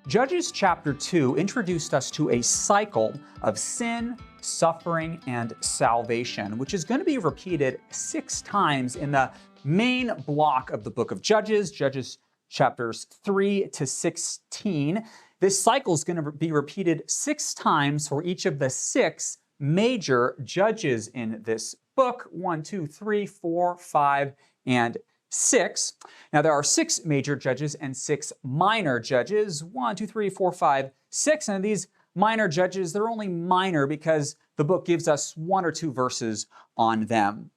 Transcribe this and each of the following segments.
Judges chapter 2 introduced us to a cycle of sin, suffering, and salvation, which is going to be repeated 6 times in the main block of the book of Judges, Judges chapters 3 to 16. This cycle is going to be repeated 6 times for each of the 6 major judges in this book: 1, 2, 3, 4, 5, and 6. Now, there are 6 major judges and 6 minor judges. 1, 2, 3, 4, 5, 6. And these minor judges, they're only minor because the book gives us 1 or 2 verses on them.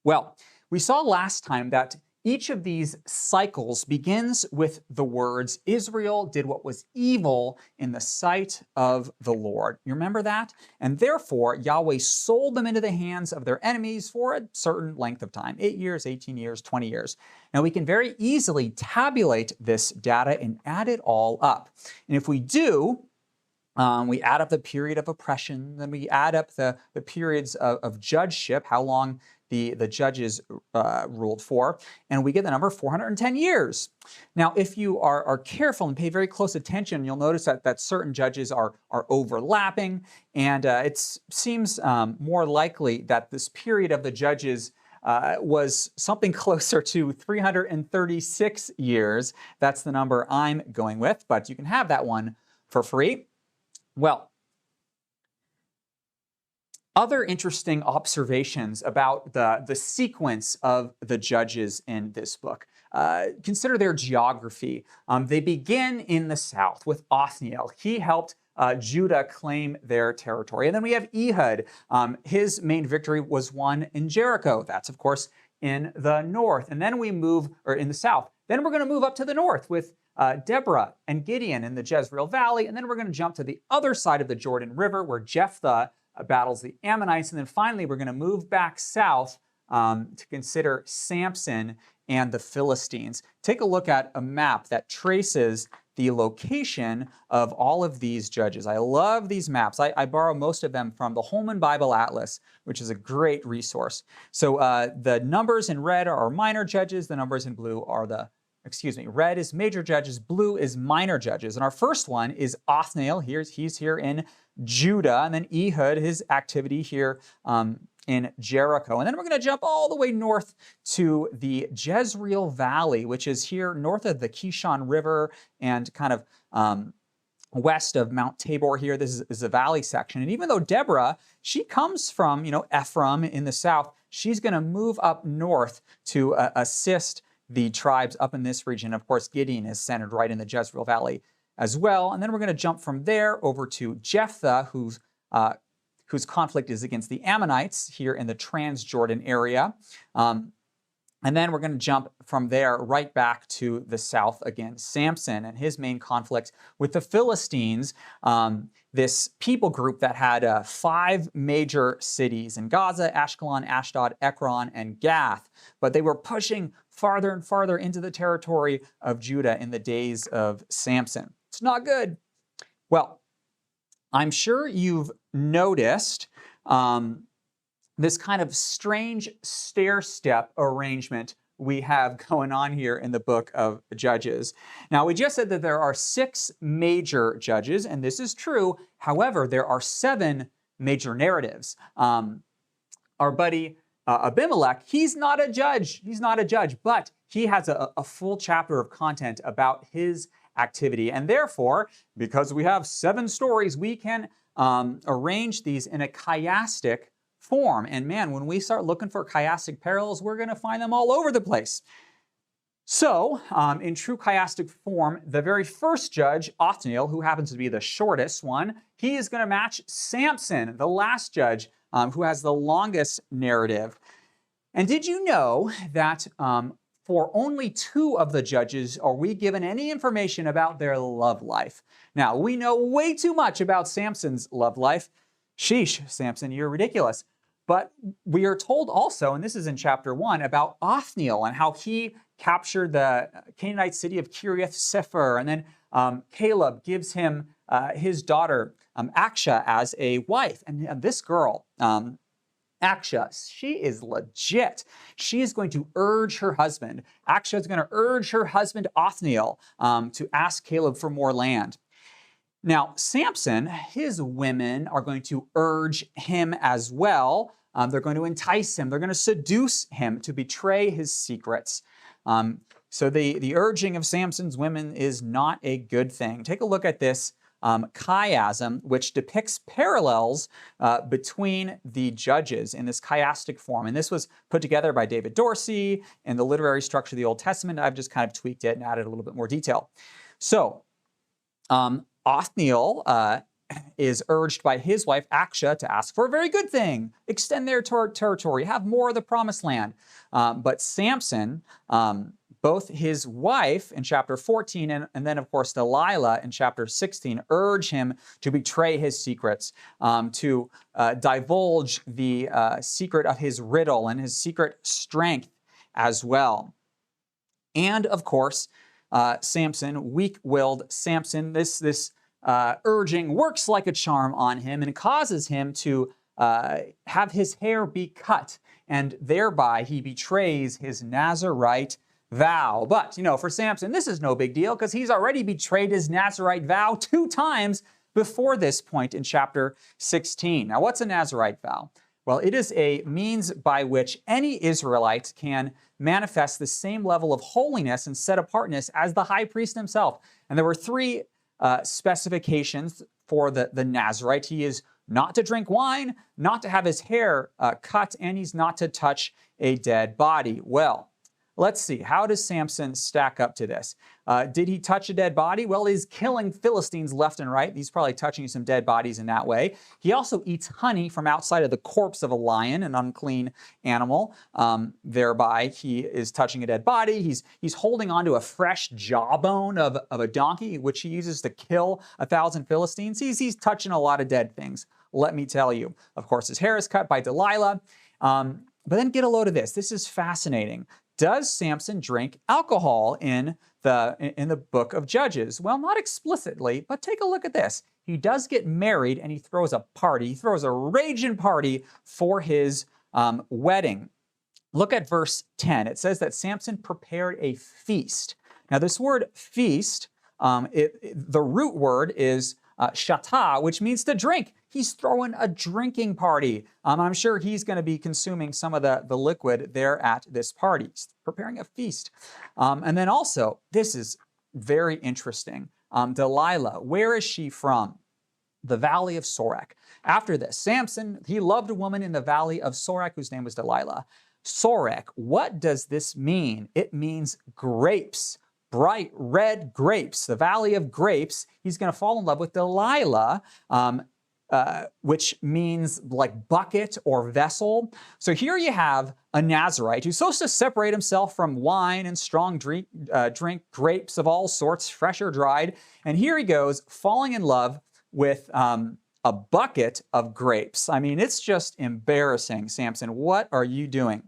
Well, we saw last time that each of these cycles begins with the words, Israel did what was evil in the sight of the Lord. You remember that? And therefore, Yahweh sold them into the hands of their enemies for a certain length of time, 8 years, 18 years, 20 years. Now, we can very easily tabulate this data and add it all up. And if we do, we add up the period of oppression, then we add up the periods of judgeship, how long the judges ruled for, and we get the number 410 years. Now, if you are careful and pay very close attention, you'll notice that certain judges are overlapping, and it seems more likely that this period of the judges was something closer to 336 years. That's the number I'm going with, but you can have that one for free. Well, other interesting observations about the sequence of the judges in this book. Consider their geography. They begin in the south with Othniel. He helped Judah claim their territory. And then we have Ehud. His main victory was won in Jericho. That's, of course, in the north. And then we move, or in the south. Then we're going to move up to the north with Deborah and Gideon in the Jezreel Valley. And then we're going to jump to the other side of the Jordan River where Jephthah battles the Ammonites. And then finally, we're going to move back south to consider Samson and the Philistines. Take a look at a map that traces the location of all of these judges. I love these maps. I borrow most of them from the Holman Bible Atlas, which is a great resource. So the numbers in red are minor judges. The numbers in blue are red is major judges, blue is minor judges. And our first one is Othniel. He's here in Judah. And then Ehud, his activity here in Jericho. And then we're going to jump all the way north to the Jezreel Valley, which is here north of the Kishon River and kind of west of Mount Tabor here. This is the valley section. And even though Deborah, she comes from, Ephraim in the south, she's going to move up north to assist the tribes up in this region. Of course, Gideon is centered right in the Jezreel Valley as well. And then we're going to jump from there over to Jephthah, whose conflict is against the Ammonites here in the Transjordan area. And then we're going to jump from there right back to the south again, Samson and his main conflict with the Philistines, this people group that had 5 major cities in Gaza, Ashkelon, Ashdod, Ekron, and Gath. But they were pushing farther and farther into the territory of Judah in the days of Samson. It's not good. Well, I'm sure you've noticed this kind of strange stair-step arrangement we have going on here in the book of Judges. Now, we just said that there are 6 major judges, and this is true. However, there are 7 major narratives. Our buddy Abimelech, he's not a judge. He's not a judge, but he has a full chapter of content about his activity. And therefore, because we have 7 stories, we can arrange these in a chiastic form. And man, when we start looking for chiastic parallels, we're going to find them all over the place. So, in true chiastic form, the very first judge, Othniel, who happens to be the shortest one, he is going to match Samson, the last judge, who has the longest narrative. And did you know that for only 2 of the judges are we given any information about their love life? Now, we know way too much about Samson's love life. Sheesh, Samson, you're ridiculous. But we are told also, and this is in chapter 1, about Othniel and how he captured the Canaanite city of Kiriath Sefer. And then Caleb gives him his daughter, Aksha, as a wife. And this girl, Aksha, she is legit. She is going to urge her husband. Aksha is going to urge her husband Othniel to ask Caleb for more land. Now, Samson, his women are going to urge him as well. They're going to entice him. They're going to seduce him to betray his secrets. So the urging of Samson's women is not a good thing. Take a look at this chiasm, which depicts parallels between the judges in this chiastic form. And this was put together by David Dorsey in the literary structure of the Old Testament. I've just kind of tweaked it and added a little bit more detail. So Othniel is urged by his wife Aksha to ask for a very good thing, extend their territory, have more of the promised land. But Samson, both his wife in chapter 14 and then, of course, Delilah in chapter 16 urge him to betray his secrets, to divulge the secret of his riddle and his secret strength as well. And, of course, Samson, weak-willed Samson, this urging works like a charm on him and causes him to have his hair be cut, and thereby he betrays his Nazirite vow. But, for Samson, this is no big deal because he's already betrayed his Nazirite vow 2 times before this point in chapter 16. Now, what's a Nazirite vow? Well, it is a means by which any Israelite can manifest the same level of holiness and set apartness as the high priest himself. And there were 3 specifications for the Nazirite. He is not to drink wine, not to have his hair cut, and he's not to touch a dead body. Well, let's see. How does Samson stack up to this? Did he touch a dead body? Well, he's killing Philistines left and right. He's probably touching some dead bodies in that way. He also eats honey from outside of the corpse of a lion, an unclean animal. Thereby, he is touching a dead body. He's holding onto a fresh jawbone of a donkey, which he uses to kill 1,000 Philistines. He's touching a lot of dead things, let me tell you. Of course, his hair is cut by Delilah. But then get a load of this. This is fascinating. Does Samson drink alcohol in the book of Judges? Well, not explicitly, but take a look at this. He does get married and he throws a party. He throws a raging party for his wedding. Look at verse 10. It says that Samson prepared a feast. Now, this word feast, the root word is shatah, which means to drink. He's throwing a drinking party. I'm sure he's going to be consuming some of the liquid there at this party. He's preparing a feast. And then also, this is very interesting. Delilah, where is she from? The valley of Sorek. After this, Samson, he loved a woman in the valley of Sorek whose name was Delilah. Sorek, what does this mean? It means grapes. Bright red grapes, the valley of grapes. He's going to fall in love with Delilah, which means like bucket or vessel. So here you have a Nazirite who's supposed to separate himself from wine and strong drink grapes of all sorts, fresh or dried. And here he goes, falling in love with a bucket of grapes. I mean, it's just embarrassing, Samson. What are you doing?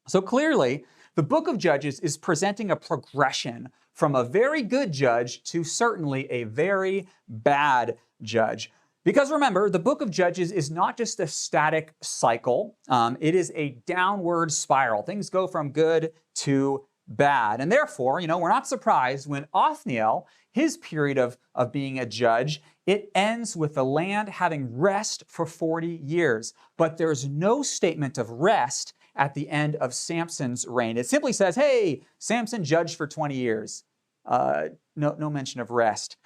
So clearly, the book of Judges is presenting a progression from a very good judge to certainly a very bad judge. Because remember, the book of Judges is not just a static cycle. It is a downward spiral. Things go from good to bad. And therefore, we're not surprised when Othniel, his period of being a judge, it ends with the land having rest for 40 years. But there's no statement of rest at the end of Samson's reign. It simply says, hey, Samson judged for 20 years. No mention of rest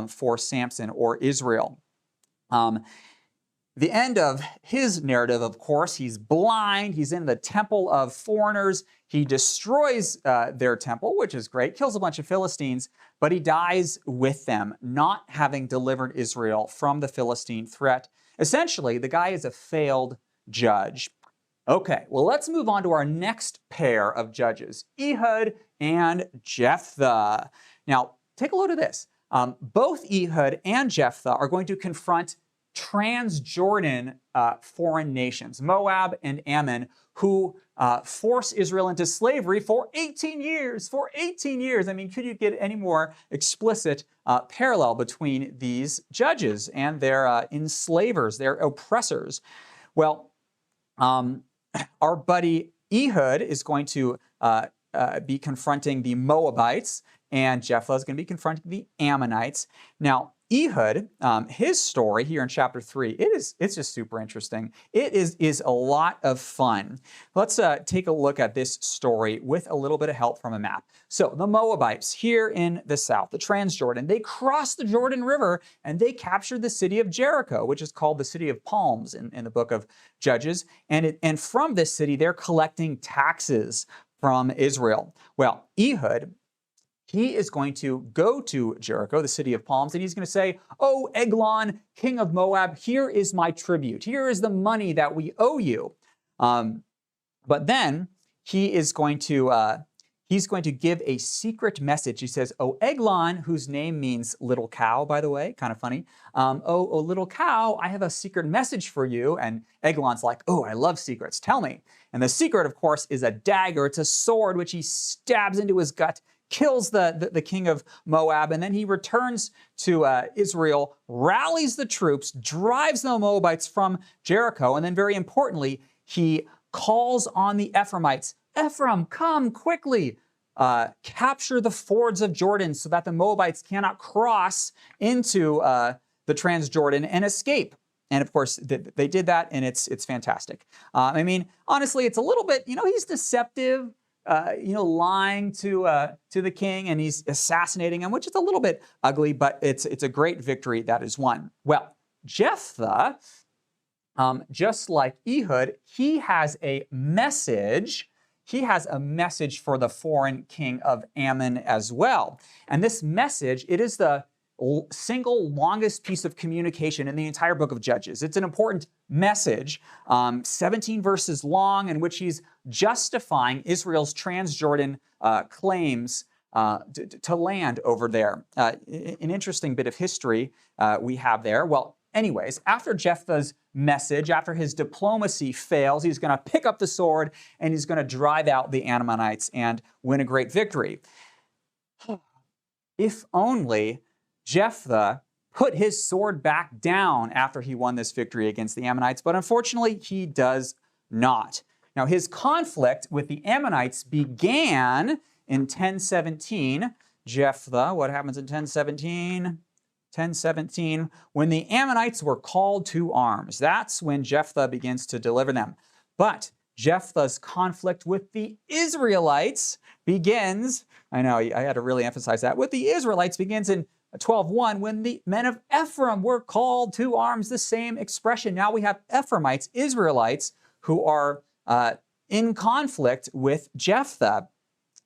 for Samson or Israel. The end of his narrative, of course, he's blind. He's in the temple of foreigners. He destroys their temple, which is great, kills a bunch of Philistines, but he dies with them, not having delivered Israel from the Philistine threat. Essentially, the guy is a failed judge. Okay, well, let's move on to our next pair of judges, Ehud and Jephthah. Now, take a look at this. Both Ehud and Jephthah are going to confront Transjordan foreign nations, Moab and Ammon, who force Israel into slavery for 18 years. For 18 years. I mean, could you get any more explicit parallel between these judges and their enslavers, their oppressors? Well, Um, our buddy Ehud is going to be confronting the Moabites, and Jephthah is going to be confronting the Ammonites. Now, Ehud, his story here in chapter 3, it's just super interesting. It is a lot of fun. Let's take a look at this story with a little bit of help from a map. So the Moabites here in the south, the Transjordan, they crossed the Jordan River and they captured the city of Jericho, which is called the City of Palms in the book of Judges. And from this city, they're collecting taxes from Israel. Well, Ehud, he is going to go to Jericho, the city of palms, and he's going to say, "Oh, Eglon, king of Moab, here is my tribute. Here is the money that we owe you." But then he is going to give a secret message. He says, "Oh, Eglon," whose name means little cow, by the way, kind of funny. Oh, little cow, I have a secret message for you." And Eglon's like, "Oh, I love secrets. Tell me." And the secret, of course, is a dagger. It's a sword which he stabs into his gut, kills the king of Moab, and then he returns to Israel, rallies the troops, drives the Moabites from Jericho, and then very importantly, he calls on the Ephraimites. "Ephraim, come quickly. Capture the fords of Jordan so that the Moabites cannot cross into the Transjordan and escape." And of course, they did that, and it's fantastic. I mean, honestly, it's a little bit, he's deceptive, lying to the king, and he's assassinating him, which is a little bit ugly, but it's a great victory that is won. Well, Jephthah, just like Ehud, he has a message. He has a message for the foreign king of Ammon as well. And this message, it is the single longest piece of communication in the entire book of Judges. It's an important message, 17 verses long, in which he's justifying Israel's Transjordan claims to land over there. An interesting bit of history we have there. Well, anyways, after Jephthah's message, after his diplomacy fails, he's going to pick up the sword and he's going to drive out the Ammonites and win a great victory. If only Jephthah put his sword back down after he won this victory against the Ammonites, but unfortunately he does not. Now, his conflict with the Ammonites began in 1017. Jephthah, what happens in 1017? 1017, when the Ammonites were called to arms. That's when Jephthah begins to deliver them. But Jephthah's conflict with the Israelites begins, I know, I had to really emphasize that, with the Israelites begins in 12:1, when the men of Ephraim were called to arms. The same expression. Now we have Ephraimites, Israelites, who are in conflict with Jephthah.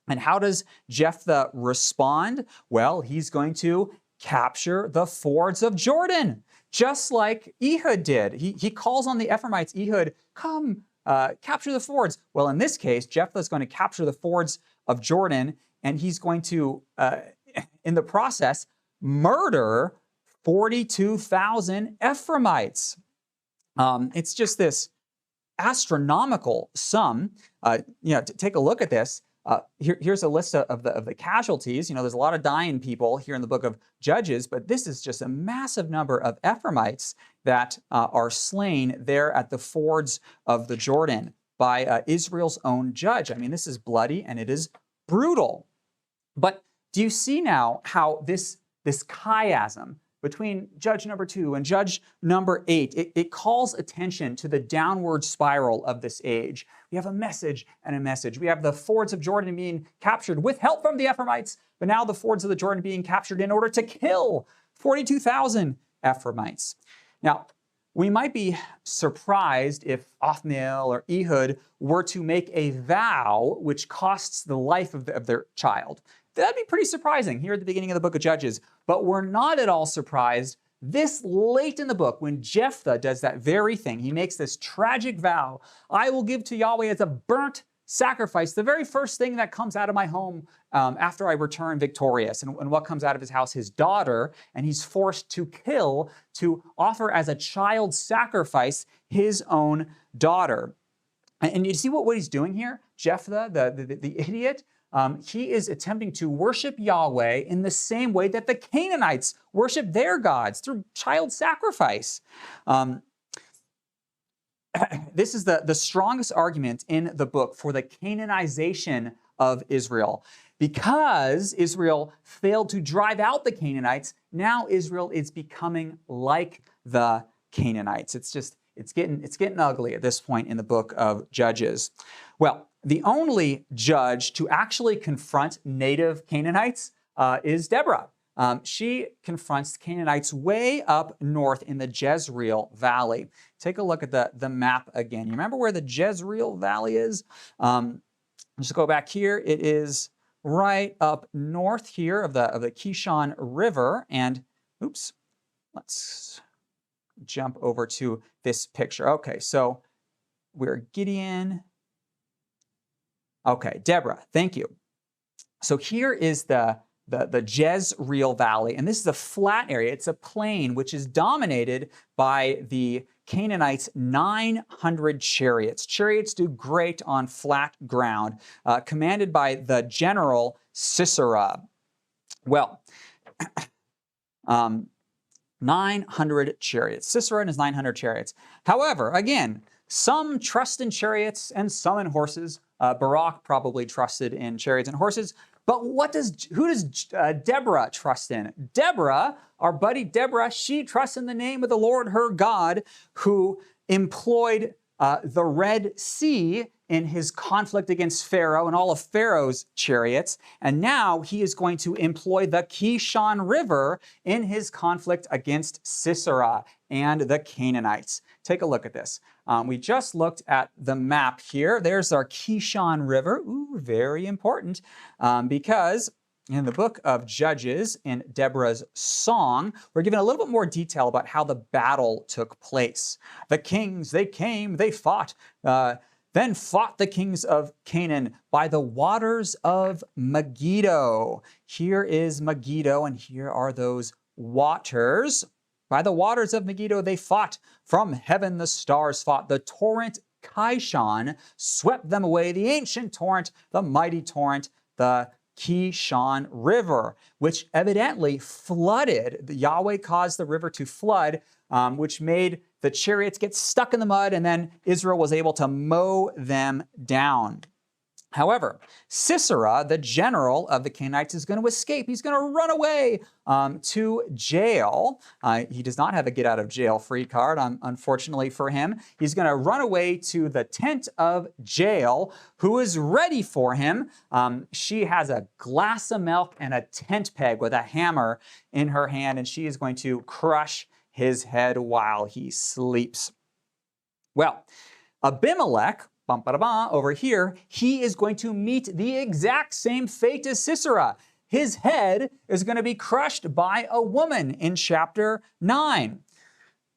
And how does Jephthah respond? Well, he's going to capture the fords of Jordan, just like Ehud did. He calls on the Ephraimites, "Ehud, come, capture the fords." Well, in this case, Jephthah is going to capture the fords of Jordan, and he's going to, in the process, murder 42,000 Ephraimites. It's just this astronomical sum. Take a look at this. Here's a list of the casualties. There's a lot of dying people here in the book of Judges, but this is just a massive number of Ephraimites that are slain there at the fords of the Jordan by Israel's own judge. I mean, this is bloody and it is brutal. But do you see now how this chiasm between judge number 2 and judge number 8, it calls attention to the downward spiral of this age. We have a message and a message. We have the fords of Jordan being captured with help from the Ephraimites, but now the fords of the Jordan being captured in order to kill 42,000 Ephraimites. Now, we might be surprised if Othniel or Ehud were to make a vow which costs the life of their child. That'd be pretty surprising here at the beginning of the book of Judges. But we're not at all surprised this late in the book when Jephthah does that very thing. He makes this tragic vow: "I will give to Yahweh as a burnt sacrifice the very first thing that comes out of my home after I return victorious." And what comes out of his house? His daughter. And he's forced to kill, to offer as a child sacrifice his own daughter. And you see what he's doing here? Jephthah, the idiot, he is attempting to worship Yahweh in the same way that the Canaanites worship their gods, through child sacrifice. this is the strongest argument in the book for the Canaanization of Israel. Because Israel failed to drive out the Canaanites, now Israel is becoming like the Canaanites. It's getting ugly at this point in the book of Judges. Well, the only judge to actually confront native Canaanites is Deborah. She confronts the Canaanites way up north in the Jezreel Valley. Take a look at the map again. You remember where the Jezreel Valley is? Just go back here. It is right up north here of the Kishon River. And oops, let's jump over to this picture. Okay, so we're Gideon. Okay, Deborah, thank you. So here is the Jezreel Valley, and this is a flat area. It's a plain which is dominated by the Canaanites' 900 chariots. Chariots do great on flat ground, commanded by the general Sisera. Well, 900 chariots. Sisera and his 900 chariots. However, again, some trust in chariots and some in horses. Barak probably trusted in chariots and horses. But who does Deborah trust in? Deborah, our buddy Deborah, she trusts in the name of the Lord her God, who employed the Red Sea in his conflict against Pharaoh and all of Pharaoh's chariots. And now he is going to employ the Kishon River in his conflict against Sisera and the Canaanites. Take a look at this. We just looked at the map here. There's our Kishon River. Ooh, very important, because in the book of Judges, in Deborah's song, we're given a little bit more detail about how the battle took place. The kings, they came, they fought, then fought the kings of Canaan by the waters of Megiddo. Here is Megiddo, and here are those waters. By the waters of Megiddo they fought. From heaven the stars fought. The torrent Kishon swept them away. The ancient torrent, the mighty torrent, the Kishon River, which evidently flooded. Yahweh caused the river to flood, which made the chariots get stuck in the mud, and then Israel was able to mow them down. However, Sisera, the general of the Canaanites, is going to escape. He's going to run away to jail. He does not have a get-out-of-jail-free card, unfortunately for him. He's going to run away to the tent of Jael, who is ready for him. She has a glass of milk and a tent peg with a hammer in her hand, and she is going to crush his head while he sleeps. Well, Abimelech, over here, he is going to meet the exact same fate as Sisera. His head is going to be crushed by a woman in chapter 9.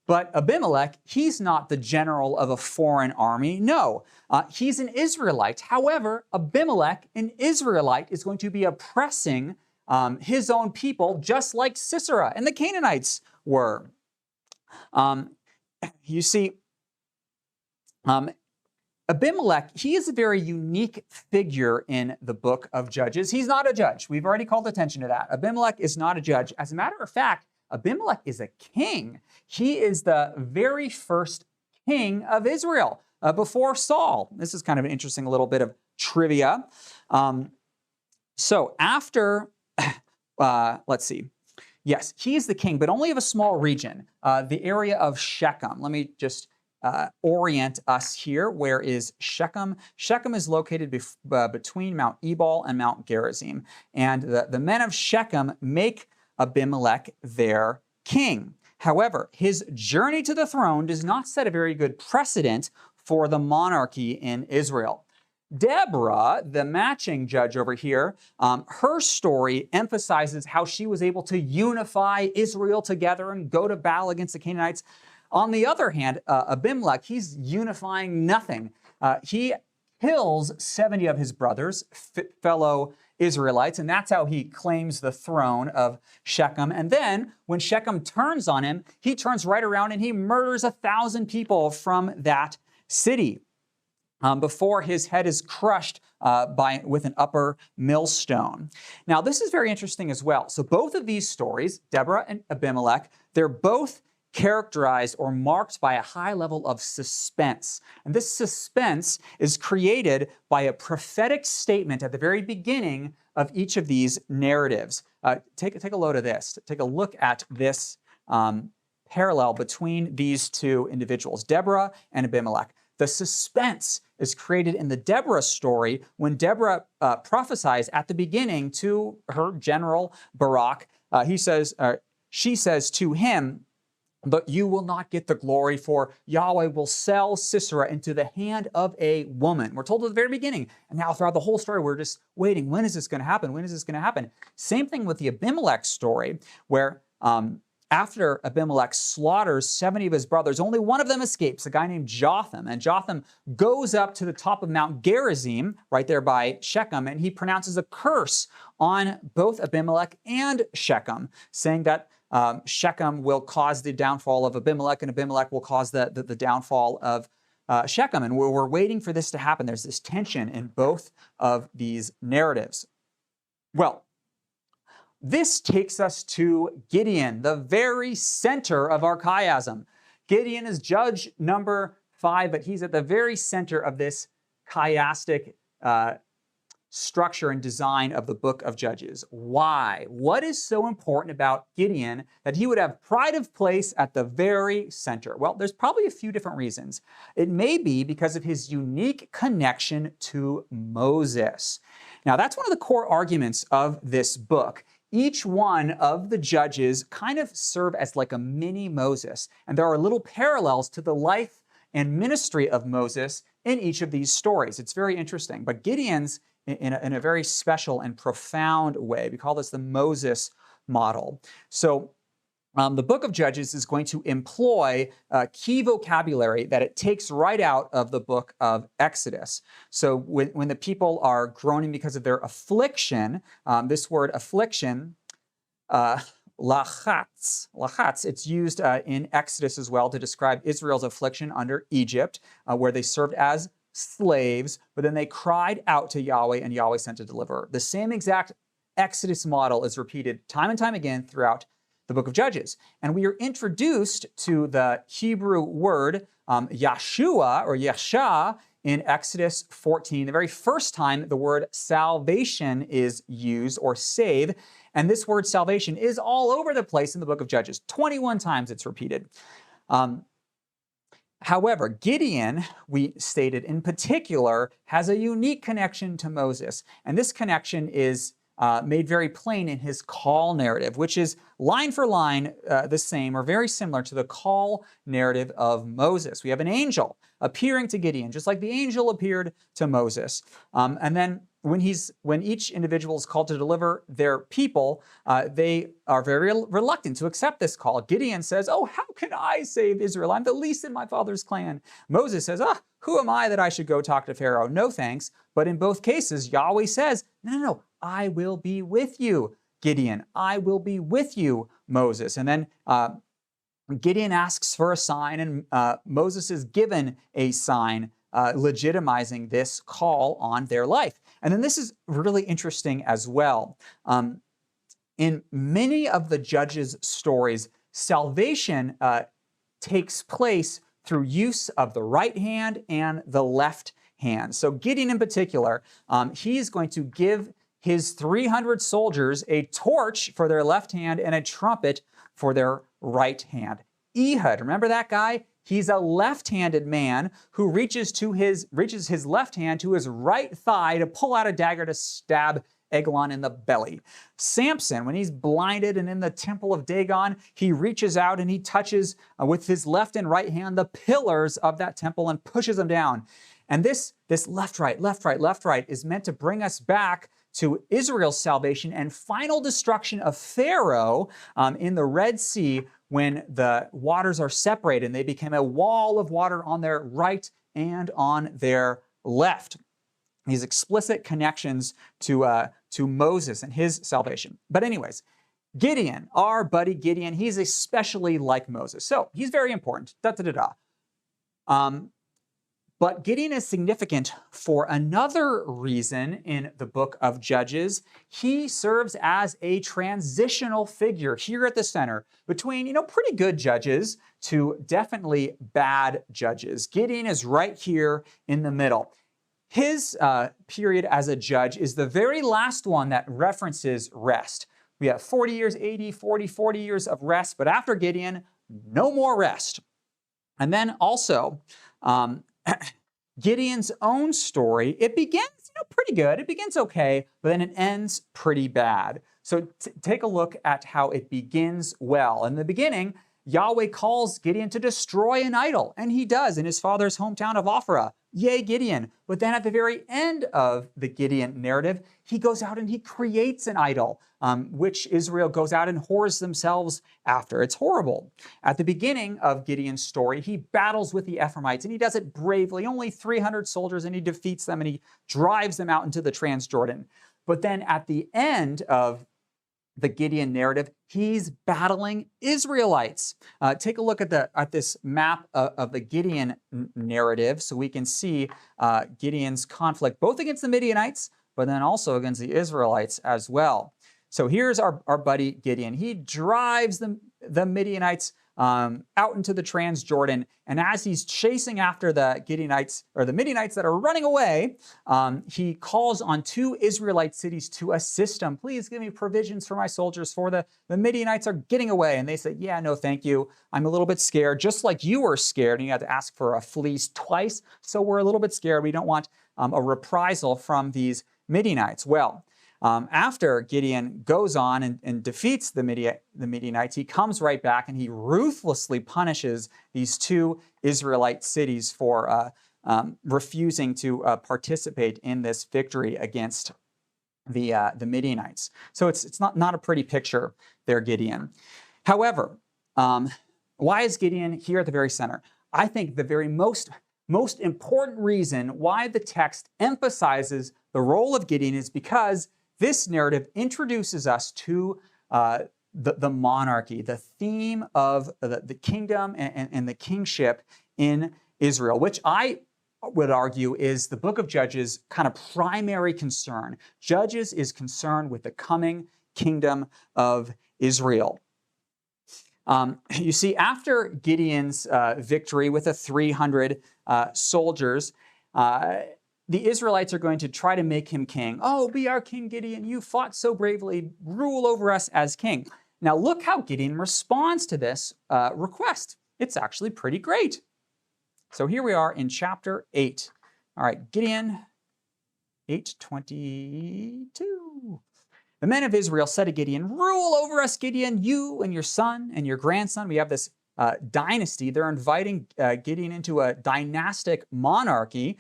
But Abimelech, he's not the general of a foreign army. No, he's an Israelite. However, Abimelech, an Israelite, is going to be oppressing his own people just like Sisera and the Canaanites were. You see, Abimelech, he is a very unique figure in the book of Judges. He's not a judge. We've already called attention to that. Abimelech is not a judge. As a matter of fact, Abimelech is a king. He is the very first king of Israel before Saul. This is kind of an interesting little bit of trivia. So after, let's see. Yes, he is the king, but only of a small region, the area of Shechem. Let me just orient us here. Where is Shechem? Shechem is located between Mount Ebal and Mount Gerizim. And the men of Shechem make Abimelech their king. However, his journey to the throne does not set a very good precedent for the monarchy in Israel. Deborah, the matching judge over here, her story emphasizes how she was able to unify Israel together and go to battle against the Canaanites. On the other hand, Abimelech, he's unifying nothing. He kills 70 of his brothers, fellow Israelites, and that's how he claims the throne of Shechem. And then when Shechem turns on him, he turns right around and he murders 1,000 people from that city before his head is crushed with an upper millstone. Now, this is very interesting as well. So both of these stories, Deborah and Abimelech, they're both characterized or marked by a high level of suspense. And this suspense is created by a prophetic statement at the very beginning of each of these narratives. Take a load of this. Take a look at this parallel between these two individuals, Deborah and Abimelech. The suspense is created in the Deborah story when Deborah prophesies at the beginning to her general Barak. She says to him, "But you will not get the glory, for Yahweh will sell Sisera into the hand of a woman." We're told at the very beginning. And now throughout the whole story, we're just waiting. When is this going to happen? When is this going to happen? Same thing with the Abimelech story, where after Abimelech slaughters 70 of his brothers, only one of them escapes, a guy named Jotham. And Jotham goes up to the top of Mount Gerizim, right there by Shechem, and he pronounces a curse on both Abimelech and Shechem, saying that Shechem will cause the downfall of Abimelech, and Abimelech will cause the downfall of Shechem. And we're waiting for this to happen. There's this tension in both of these narratives. Well, this takes us to Gideon, the very center of our chiasm. Gideon is judge number 5, but he's at the very center of this chiastic structure and design of the book of Judges. Why? What is so important about Gideon that he would have pride of place at the very center? Well, there's probably a few different reasons. It may be because of his unique connection to Moses. Now, that's one of the core arguments of this book. Each one of the judges kind of serve as like a mini Moses, and there are little parallels to the life and ministry of Moses in each of these stories. It's very interesting, but Gideon's in a very special and profound way. We call this the Moses model. So the book of Judges is going to employ key vocabulary that it takes right out of the book of Exodus. So when the people are groaning because of their affliction, this word affliction, lachatz, it's used in Exodus as well to describe Israel's affliction under Egypt, where they served as slaves, but then they cried out to Yahweh and Yahweh sent a deliverer. The same exact Exodus model is repeated time and time again throughout the book of Judges. And we are introduced to the Hebrew word Yeshua or Yesha in Exodus 14, the very first time the word salvation is used, or save. And this word salvation is all over the place in the book of Judges. 21 times it's repeated. However, Gideon, we stated in particular, has a unique connection to Moses. And this connection is made very plain in his call narrative, which is line for line the same or very similar to the call narrative of Moses. We have an angel appearing to Gideon, just like the angel appeared to Moses. And then when each individual is called to deliver their people, they are very reluctant to accept this call. Gideon says, "Oh, how can I save Israel? I'm the least in my father's clan." Moses says, "Who am I that I should go talk to Pharaoh? No thanks." But in both cases, Yahweh says, No, I will be with you, Gideon. I will be with you, Moses. And then Gideon asks for a sign, and Moses is given a sign legitimizing this call on their life. And then this is really interesting as well. In many of the judges' stories, salvation takes place through use of the right hand and the left hand. So Gideon in particular, he is going to give his 300 soldiers a torch for their left hand and a trumpet for their right hand. Ehud, remember that guy? He's a left-handed man who reaches his left hand to his right thigh to pull out a dagger to stab Eglon in the belly. Samson, when he's blinded and in the temple of Dagon, he reaches out and he touches with his left and right hand the pillars of that temple and pushes them down. And this left, right, left, right, left, right is meant to bring us back to Israel's salvation and final destruction of Pharaoh in the Red Sea, when the waters are separated and they became a wall of water on their right and on their left. These explicit connections to Moses and his salvation. But anyways, Gideon, our buddy Gideon, he's especially like Moses. So he's very important. But Gideon is significant for another reason in the book of Judges. He serves as a transitional figure here at the center between, pretty good judges to definitely bad judges. Gideon is right here in the middle. His period as a judge is the very last one that references rest. We have 40 years, 80, 40 years of rest, but after Gideon, no more rest. And then also, Gideon's own story, it begins pretty good. It begins okay, but then it ends pretty bad. So take a look at how it begins well. In the beginning, Yahweh calls Gideon to destroy an idol, and he does in his father's hometown of Ophrah. Yay, Gideon. But then at the very end of the Gideon narrative, he goes out and he creates an idol, which Israel goes out and whores themselves after. It's horrible. At the beginning of Gideon's story, he battles with the Ephraimites, and he does it bravely, only 300 soldiers, and he defeats them, and he drives them out into the Transjordan. But then at the end of the Gideon narrative, he's battling Israelites. Take a look at this map of the Gideon narrative so we can see Gideon's conflict both against the Midianites, but then also against the Israelites as well. So here's our buddy Gideon. He drives the Midianites out into the Transjordan, and as he's chasing after the Gideonites or the Midianites that are running away, he calls on 2 Israelite cities to assist him. Please give me provisions for my soldiers, for the Midianites are getting away. And they say, yeah, no, thank you. I'm a little bit scared, just like you were scared, and you had to ask for a fleece twice. So we're a little bit scared. We don't want a reprisal from these Midianites. Well, after Gideon goes on and defeats the Midianites, he comes right back and he ruthlessly punishes these 2 Israelite cities for refusing to participate in this victory against the Midianites. So it's not a pretty picture there, Gideon. However, why is Gideon here at the very center? I think the very most important reason why the text emphasizes the role of Gideon is because this narrative introduces us to the monarchy, the theme of the kingdom and the kingship in Israel, which I would argue is the book of Judges' kind of primary concern. Judges is concerned with the coming kingdom of Israel. You see, after Gideon's victory with the 300 soldiers, the Israelites are going to try to make him king. Oh, be our king, Gideon. You fought so bravely. Rule over us as king. Now look how Gideon responds to this request. It's actually pretty great. So here we are in chapter 8. All right, Gideon 8:22. The men of Israel said to Gideon, rule over us, Gideon, you and your son and your grandson. We have this dynasty. They're inviting Gideon into a dynastic monarchy,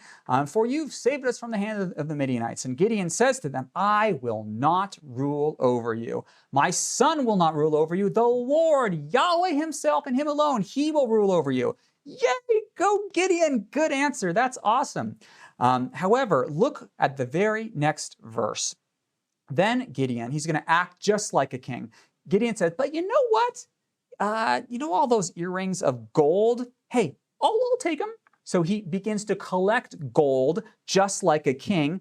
for you've saved us from the hand of the Midianites. And Gideon says to them, I will not rule over you. My son will not rule over you. The Lord, Yahweh himself and him alone, he will rule over you. Yay, go Gideon. Good answer. That's awesome. However, look at the very next verse. Then Gideon, he's going to act just like a king. Gideon says, but you know what? All those earrings of gold? Hey, I'll take them. So he begins to collect gold just like a king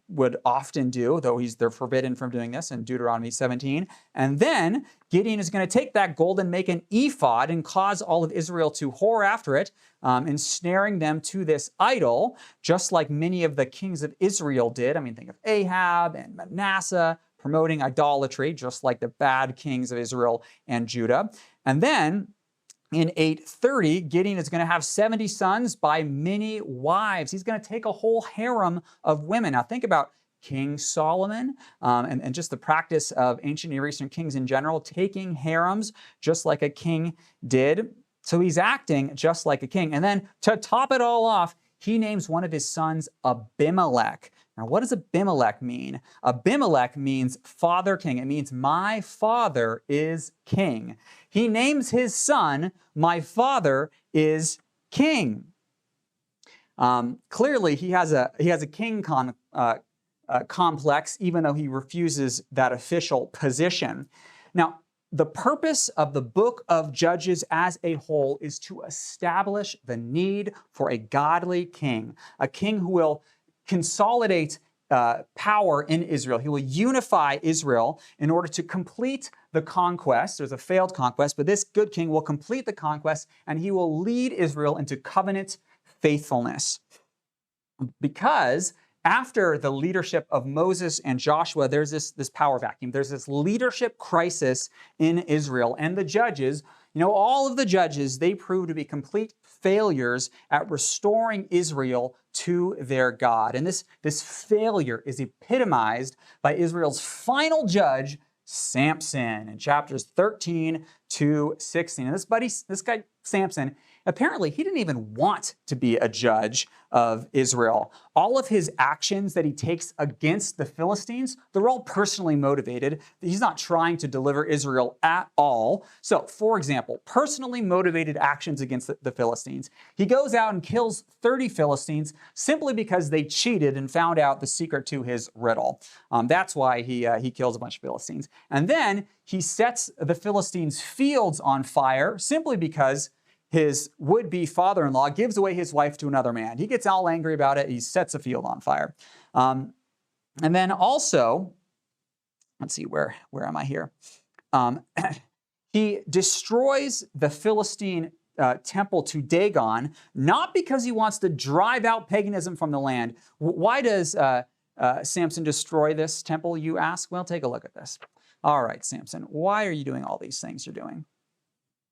would often do, though they're forbidden from doing this in Deuteronomy 17. And then Gideon is going to take that gold and make an ephod and cause all of Israel to whore after it, ensnaring them to this idol, just like many of the kings of Israel did. I mean, think of Ahab and Manasseh, promoting idolatry, just like the bad kings of Israel and Judah. And then in 8:30, Gideon is going to have 70 sons by many wives. He's going to take a whole harem of women. Now think about King Solomon and just the practice of ancient Near Eastern kings in general, taking harems just like a king did. So he's acting just like a king. And then to top it all off, he names one of his sons Abimelech. Now, what does Abimelech mean? Abimelech means father king. It means my father is king. He names his son, my father is king. Clearly, he has a king complex, even though he refuses that official position. Now, the purpose of the book of Judges as a whole is to establish the need for a godly king, a king who will consolidate power in Israel. He will unify Israel in order to complete the conquest. There's a failed conquest, but this good king will complete the conquest, and he will lead Israel into covenant faithfulness. Because after the leadership of Moses and Joshua, there's this power vacuum. There's this leadership crisis in Israel. And the judges, all of the judges, they prove to be complete failures at restoring Israel to their God. And this failure is epitomized by Israel's final judge, Samson, in chapters 13 to 16. And this guy, Samson, apparently he didn't even want to be a judge of Israel. All of his actions that he takes against the Philistines, they're all personally motivated. He's not trying to deliver Israel at all. So, for example, personally motivated actions against the Philistines. He goes out and kills 30 Philistines simply because they cheated and found out the secret to his riddle. That's why he kills a bunch of Philistines. And then he sets the Philistines' fields on fire simply because his would-be father-in-law gives away his wife to another man. He gets all angry about it. He sets a field on fire. And then also, let's see, where am I here? He destroys the Philistine temple to Dagon, not because he wants to drive out paganism from the land. Why does Samson destroy this temple, you ask? Well, take a look at this. All right, Samson, why are you doing all these things you're doing?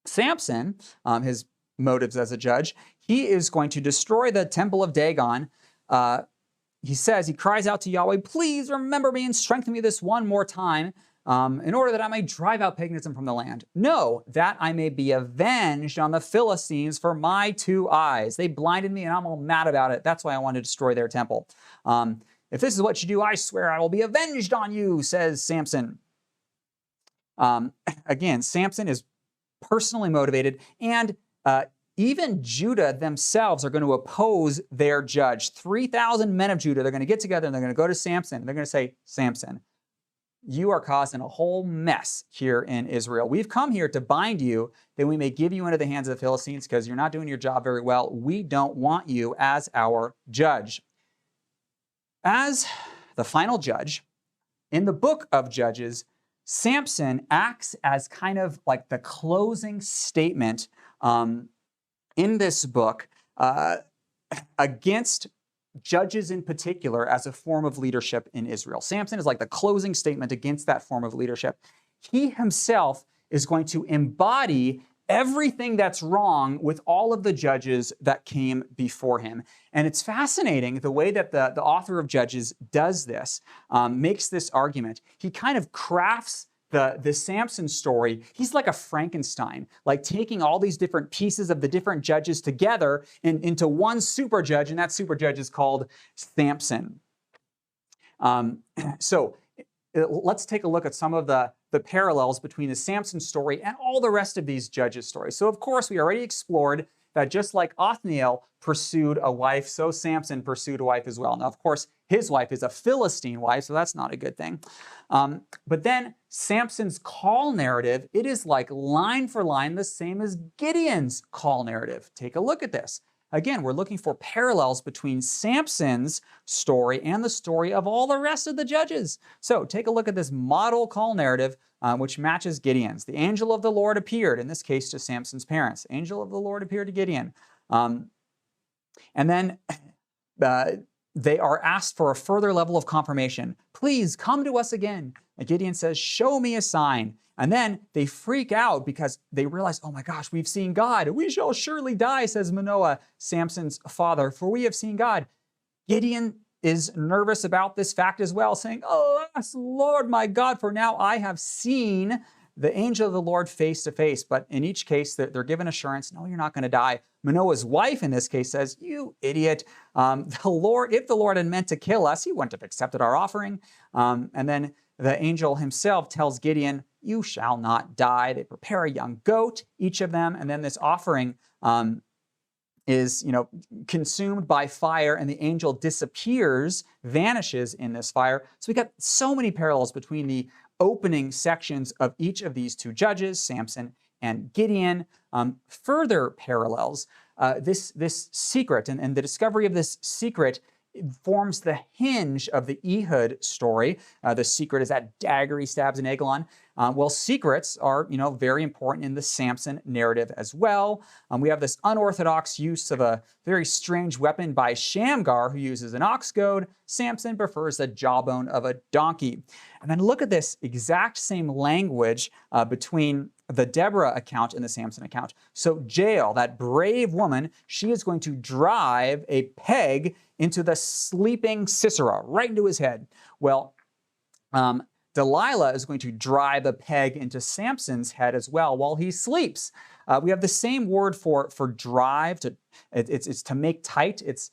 Samson, his motives as a judge, he is going to destroy the temple of Dagon. He cries out to Yahweh, please remember me and strengthen me this one more time in order that I may drive out paganism from the land. No, that I may be avenged on the Philistines for my 2 eyes. They blinded me and I'm all mad about it. That's why I want to destroy their temple. If this is what you do, I swear I will be avenged on you, says Samson. Again, Samson is personally motivated, and even Judah themselves are going to oppose their judge. 3,000 men of Judah, they're going to get together and they're going to go to Samson, and they're going to say, Samson, you are causing a whole mess here in Israel. We've come here to bind you that we may give you into the hands of the Philistines because you're not doing your job very well. We don't want you as our judge. As the final judge, in the book of Judges, Samson acts as kind of like the closing statement in this book against judges in particular as a form of leadership in Israel. Samson is like the closing statement against that form of leadership. He himself is going to embody everything that's wrong with all of the judges that came before him. And it's fascinating the way that the author of Judges does this, makes this argument. He kind of crafts the Samson story. He's like a Frankenstein, like taking all these different pieces of the different judges together into one super judge, and that super judge is called Samson. So let's take a look at some of the parallels between the Samson story and all the rest of these judges' stories. So of course, we already explored that just like Othniel pursued a wife, so Samson pursued a wife as well. Now, of course, his wife is a Philistine wife, so that's not a good thing. But then Samson's call narrative, it is like line for line the same as Gideon's call narrative. Take a look at this. Again, we're looking for parallels between Samson's story and the story of all the rest of the judges. So take a look at this model call narrative, which matches Gideon's. The angel of the Lord appeared, in this case to Samson's parents. Angel of the Lord appeared to Gideon. And then they are asked for a further level of confirmation. Please come to us again. And Gideon says, show me a sign. And then they freak out because they realize, oh my gosh, we've seen God. We shall surely die, says Manoah, Samson's father, for we have seen God. Gideon is nervous about this fact as well, saying, alas, Lord my God, for now I have seen the angel of the Lord face to face. But in each case, they're given assurance, no, you're not going to die. Manoah's wife in this case says, you idiot, if the Lord had meant to kill us, he wouldn't have accepted our offering. And then the angel himself tells Gideon, you shall not die. They prepare a young goat, each of them, and then this offering is consumed by fire, and the angel disappears, vanishes in this fire. So we got so many parallels between the opening sections of each of these two judges, Samson and Gideon, further parallels this secret, and the discovery of this secret forms the hinge of the Ehud story. The secret is that dagger he stabs in Eglon. Well, secrets are, very important in the Samson narrative as well. We have this unorthodox use of a very strange weapon by Shamgar, who uses an ox goad. Samson prefers the jawbone of a donkey. And then look at this exact same language between the Deborah account and the Samson account. So Jael, that brave woman, she is going to drive a peg into the sleeping Sisera, right into his head. Well, Delilah is going to drive a peg into Samson's head as well while he sleeps. We have the same word for drive. It's to make tight. It's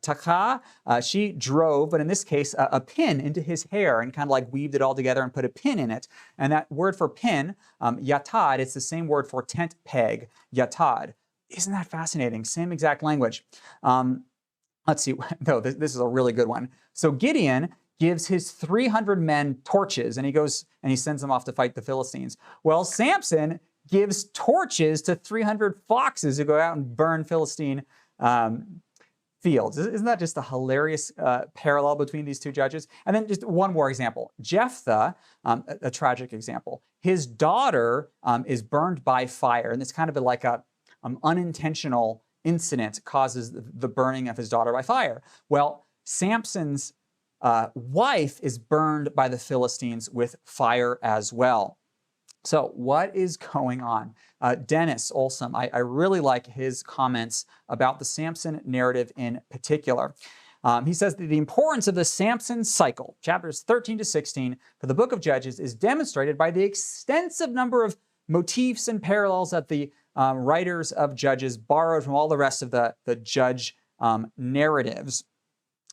taka. She drove, but in this case, a pin into his hair and kind of like weaved it all together and put a pin in it. And that word for pin, yatad, it's the same word for tent peg, yatad. Isn't that fascinating? Same exact language. Let's see. No, this is a really good one. So Gideon gives his 300 men torches, and he goes and he sends them off to fight the Philistines. Well, Samson gives torches to 300 foxes who go out and burn Philistine fields. Isn't that just a hilarious parallel between these two judges? And then just one more example. Jephthah, a tragic example. His daughter is burned by fire, and it's kind of like a unintentional incident causes the burning of his daughter by fire. Well, Samson's wife is burned by the Philistines with fire as well. So what is going on? Dennis Olsom, I really like his comments about the Samson narrative in particular. He says that the importance of the Samson cycle, chapters 13 to 16, for the book of Judges is demonstrated by the extensive number of motifs and parallels that the writers of Judges borrowed from all the rest of the judge narratives.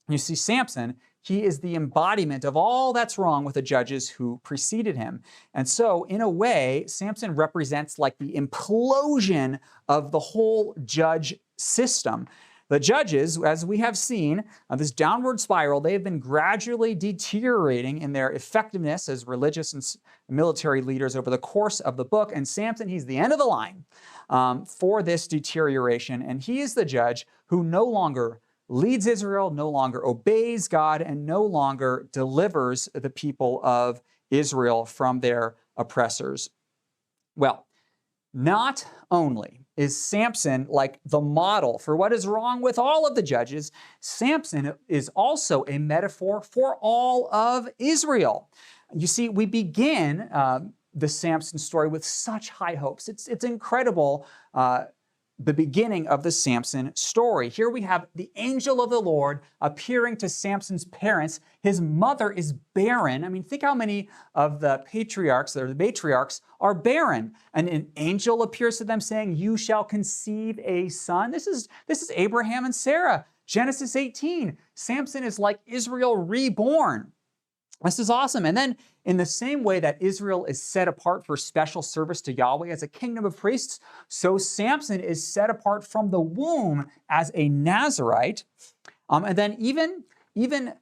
You see, Samson, he is the embodiment of all that's wrong with the judges who preceded him. And so, in a way, Samson represents like the implosion of the whole judge system. The judges, as we have seen, this downward spiral, they have been gradually deteriorating in their effectiveness as religious and military leaders over the course of the book. And Samson, he's the end of the line for this deterioration. And he is the judge who no longer leads Israel, no longer obeys God, and no longer delivers the people of Israel from their oppressors. Well, not only is Samson like the model for what is wrong with all of the judges, Samson is also a metaphor for all of Israel. You see, we begin the Samson story with such high hopes. It's incredible, the beginning of the Samson story. Here we have the angel of the Lord appearing to Samson's parents. His mother is barren. I mean, think how many of the patriarchs or the matriarchs are barren. And an angel appears to them saying, "You shall conceive a son." This is Abraham and Sarah. Genesis 18. Samson is like Israel reborn. This is awesome. And then in the same way that Israel is set apart for special service to Yahweh as a kingdom of priests, so Samson is set apart from the womb as a Nazirite. And then even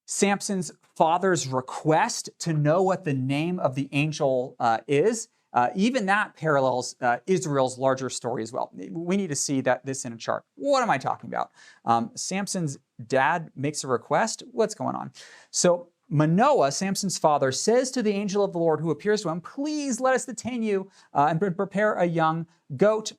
Samson's father's request to know what the name of the angel is, even that parallels Israel's larger story as well. We need to see this in a chart. What am I talking about? Samson's dad makes a request. What's going on? So Manoah, Samson's father, says to the angel of the Lord who appears to him, "Please let us detain you and prepare a young goat."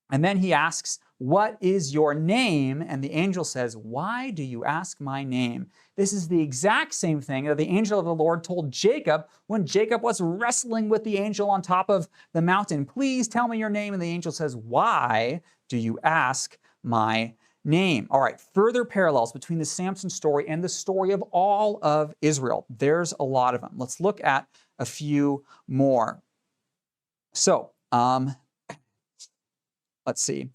And then he asks, "What is your name?" And the angel says, "Why do you ask my name?" This is the exact same thing that the angel of the Lord told Jacob when Jacob was wrestling with the angel on top of the mountain. "Please tell me your name." And the angel says, "Why do you ask my name?" All right, further parallels between the Samson story and the story of all of Israel. There's a lot of them. Let's look at a few more. So, let's see.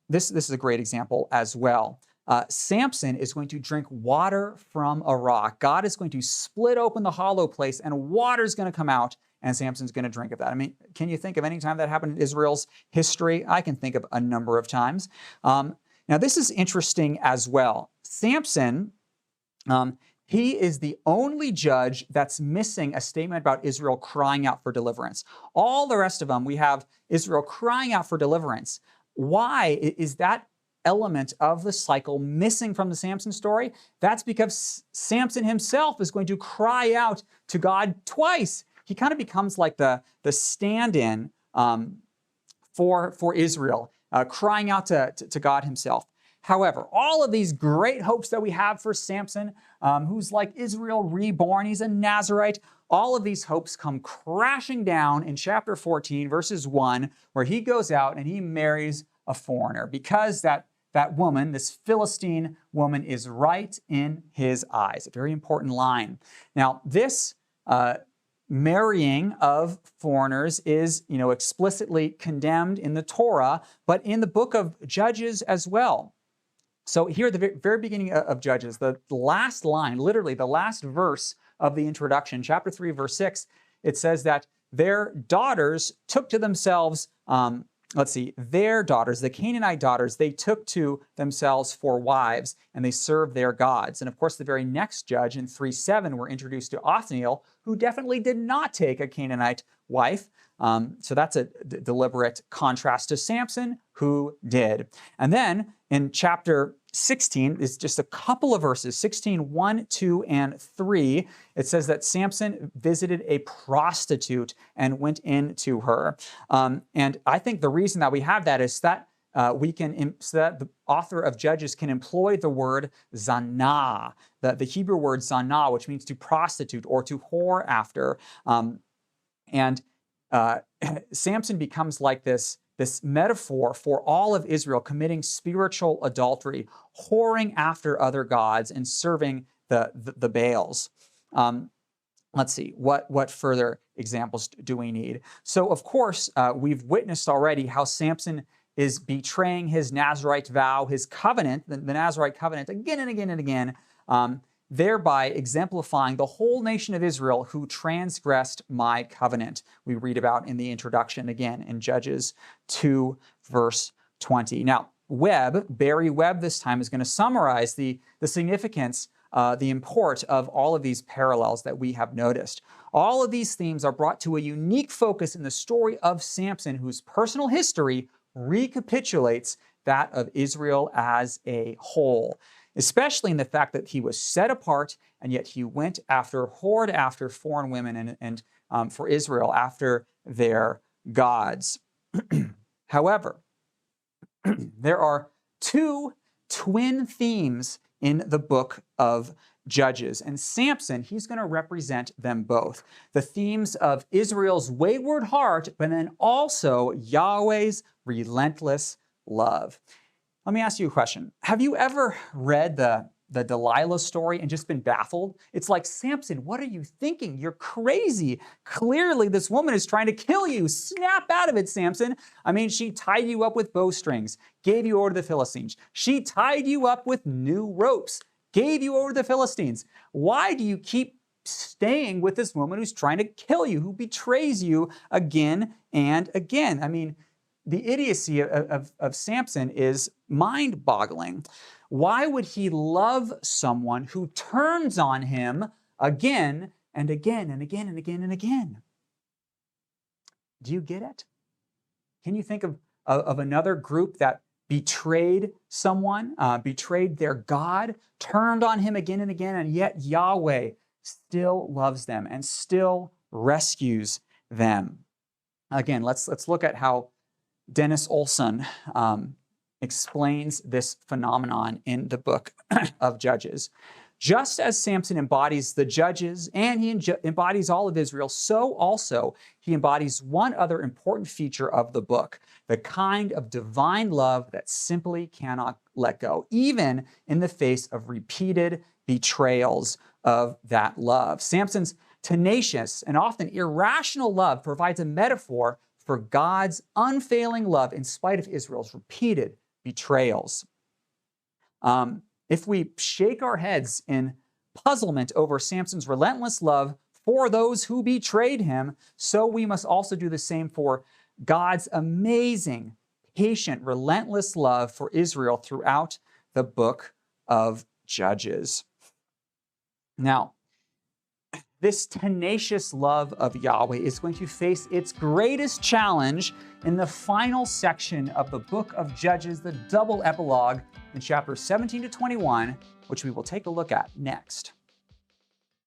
This is a great example as well. Samson is going to drink water from a rock. God is going to split open the hollow place and water is going to come out and Samson's going to drink of that. I mean, can you think of any time that happened in Israel's history? I can think of a number of times. Now, this is interesting as well. Samson He is the only judge that's missing a statement about Israel crying out for deliverance. All the rest of them, we have Israel crying out for deliverance. Why is that element of the cycle missing from the Samson story? That's because Samson himself is going to cry out to God twice. He kind of becomes like the stand-in for Israel, crying out to God himself. However, all of these great hopes that we have for Samson, who's like Israel reborn, he's a Nazarite, all of these hopes come crashing down in chapter 14, verses 1, where he goes out and he marries a foreigner because that woman, this Philistine woman, is right in his eyes. A very important line. Now, this marrying of foreigners is, explicitly condemned in the Torah, but in the book of Judges as well. So here at the very beginning of Judges, the last line, literally the last verse of the introduction, chapter 3, verse 6, it says that their daughters took to themselves, their daughters, the Canaanite daughters, they took to themselves for wives, and they served their gods. And of course, the very next judge in 3:7, we're introduced to Othniel, who definitely did not take a Canaanite wife. So that's a deliberate contrast to Samson, who did. And then in chapter 16, is just a couple of verses, 16, 1, 2, and 3, it says that Samson visited a prostitute and went into her. And I think the reason that we have that is that so that the author of Judges can employ the word zanah, the Hebrew word zanah, which means to prostitute or to whore after. Samson becomes like this metaphor for all of Israel committing spiritual adultery, whoring after other gods, and serving the Baals. Let's see, what further examples do we need? So, of course, we've witnessed already how Samson is betraying his Nazarite vow, his covenant, the Nazarite covenant, again and again and again, thereby exemplifying the whole nation of Israel who transgressed my covenant. We read about in the introduction again in Judges 2, verse 20. Now, Barry Webb this time is going to summarize the significance, the import of all of these parallels that we have noticed. All of these themes are brought to a unique focus in the story of Samson, whose personal history recapitulates that of Israel as a whole, especially in the fact that he was set apart, and yet he whored after foreign women and for Israel after their gods. However, there are two twin themes in the book of Judges, and Samson, he's going to represent them both. The themes of Israel's wayward heart, but then also Yahweh's relentless love. Let me ask you a question. Have you ever read the Delilah story and just been baffled? It's like, Samson, what are you thinking? You're crazy. Clearly, this woman is trying to kill you. Snap out of it, Samson. I mean, she tied you up with bowstrings, gave you over to the Philistines. She tied you up with new ropes, gave you over to the Philistines. Why do you keep staying with this woman who's trying to kill you, who betrays you again and again? I mean, the idiocy of Samson is mind-boggling. Why would he love someone who turns on him again and again and again and again and again? Do you get it? Can you think of another group that betrayed someone, betrayed their God, turned on him again and again, and yet Yahweh still loves them and still rescues them? Again, let's look at how Dennis Olson explains this phenomenon in the book of Judges. Just as Samson embodies the judges and he embodies all of Israel, so also he embodies one other important feature of the book, the kind of divine love that simply cannot let go, even in the face of repeated betrayals of that love. Samson's tenacious and often irrational love provides a metaphor for God's unfailing love in spite of Israel's repeated betrayals. If we shake our heads in puzzlement over Samson's relentless love for those who betrayed him, so we must also do the same for God's amazing, patient, relentless love for Israel throughout the book of Judges. Now, this tenacious love of Yahweh is going to face its greatest challenge in the final section of the book of Judges, the double epilogue in chapters 17 to 21, which we will take a look at next.